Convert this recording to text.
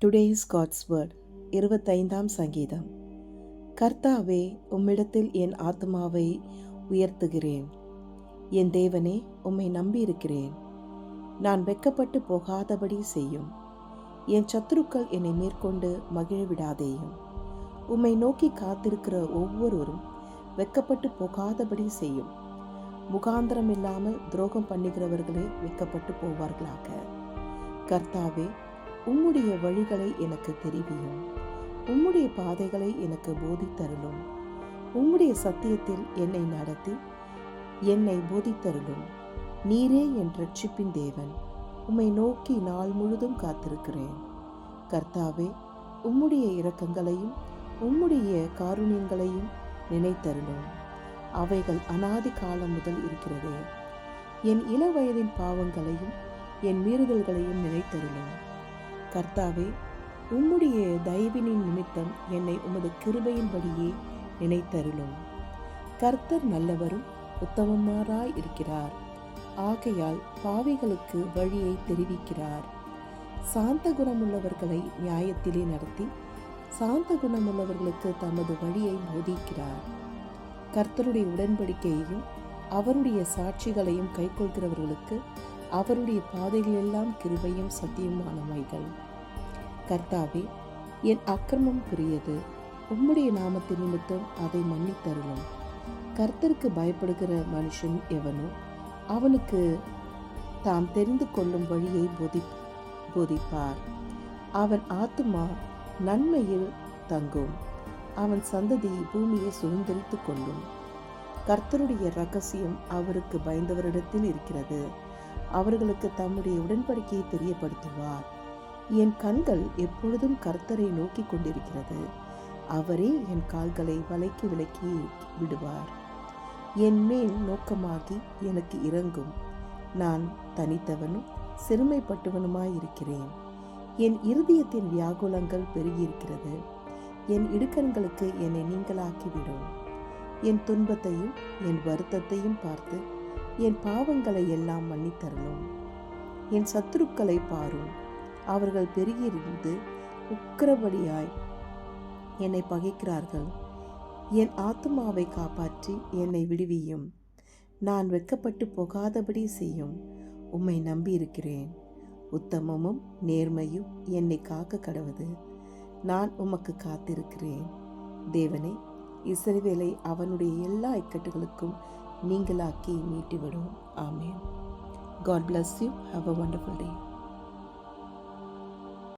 Today's God's word 25ஆம் சங்கீதம். கர்த்தாவே, உம்மிடத்தில் என் ஆத்மாவை உயர்த்துகிறேன். என் தேவனே, உம்மை நம்பியிருக்கிறேன். நான் வெட்கப்பட்டு போகாதபடி செய்யும். என் சத்துருக்கள் என்னை மேற்கொண்டு மகிழவிடாதேயும். உம்மை நோக்கி காத்திருக்கிற ஒவ்வொருவரும் வெட்கப்பட்டு போகாதபடி செய்யும். முகாந்திரம் இல்லாமல் துரோகம் பண்ணுகிறவர்களே வெட்கப்பட்டு போவார்களாக. கர்த்தாவே, உம்முடைய வழிகளை எனக்கு தெரிவியும். உம்முடைய பாதைகளை எனக்கு போதித்தருளும். உம்முடைய சத்தியத்தில் என்னை நடத்தி என்னை போதித்தருளும். நீரே என் இரட்சிப்பின் தேவன். உம்மை நோக்கி நாள் முழுதும் காத்திருக்கிறேன். கர்த்தாவே, உம்முடைய இரக்கங்களையும் உம்முடைய காருண்யங்களையும் நினைத்தருளும். அவைகள் அநாதி காலம் முதல் இருக்கிறதே. என் இளவயதின் பாவங்களையும் என் மீறுதல்களையும் நினைத்தருளும். கர்த்தாவே, உம்முடைய தயவினின் நிமித்தம் என்னை உமது கிருபையின்படியே நினைத்தருளும். கர்த்தர் நல்லவரும் உத்தமமாராய் இருக்கிறார். ஆகையால் பாவிகளுக்கு வழியை தெரிவிக்கிறார். சாந்த குணமுள்ளவர்களை நியாயத்திலே நடத்தி சாந்த குணமுள்ளவர்களுக்கு தமது வழியை போதிக்கிறார். கர்த்தருடைய உடன்படிக்கையையும் அவருடைய சாட்சிகளையும் கைக்கொள்கிறவர்களுக்கு அவருடைய பாதைகளெல்லாம் கிருபையும் சத்தியமானவைகள். கர்த்தாவே, என் அக்கிரமம் பெரியது. உம்முடைய நாமத்தின் நிமித்தம் அதை மன்னித்தருளும். கர்த்தருக்கு பயப்படுகிற மனுஷன் எவனோ அவனுக்கு தாம் தெரிந்து கொள்ளும் வழியை போதிப்பார். அவன் ஆத்துமா நன்மையில் தங்கும். அவன் சந்ததி பூமியை சுதந்திரித்து கொள்ளும். கர்த்தருடைய இரகசியம் அவருக்கு பயந்தவரிடத்தில் இருக்கிறது. அவர்களுக்கு தம்முடைய உடன்படிக்கையை தெரியப்படுத்துவார். என் கண்கள் எப்பொழுதும் கர்த்தரை நோக்கி கொண்டிருக்கிறது. அவரே என் கால்களை வலைக்கு விலக்கி விடுவார். என் மேல் நோக்கமாகி எனக்கு இரங்கும். நான் தனித்தவனும் சிறுமைப்பட்டவனுமாயிருக்கிறேன். என் இருதயத்தின் வியாகுலங்கள் பெருகியிருக்கிறது. என் இடுக்கண்களுக்கு என்னை நீங்களாக்கிவிடும். என் துன்பத்தையும் என் வருத்தத்தையும் பார்த்து என் பாவங்களை எல்லாம் மன்னித்தரலும். என் சத்துருக்களை பாரும். அவர்கள் பெருகியிருந்து உக்கிரபடியாய் என்னை பகைக்கிறார்கள். என் ஆத்துமாவை காப்பாற்றி என்னை விடுவியும். நான் வெட்கப்பட்டு போகாதபடி செய்யும். உம்மை நம்பியிருக்கிறேன். உத்தமமும் நேர்மையும் என்னை காக்க கடவது. நான் உமக்கு காத்திருக்கிறேன். தேவனே, இஸ்ரவேலை அவனுடைய எல்லா இக்கட்டுகளுக்கும் நீங்களாக்கி மீட்டுவிடும். ஆமேன். God bless you. Have a wonderful day.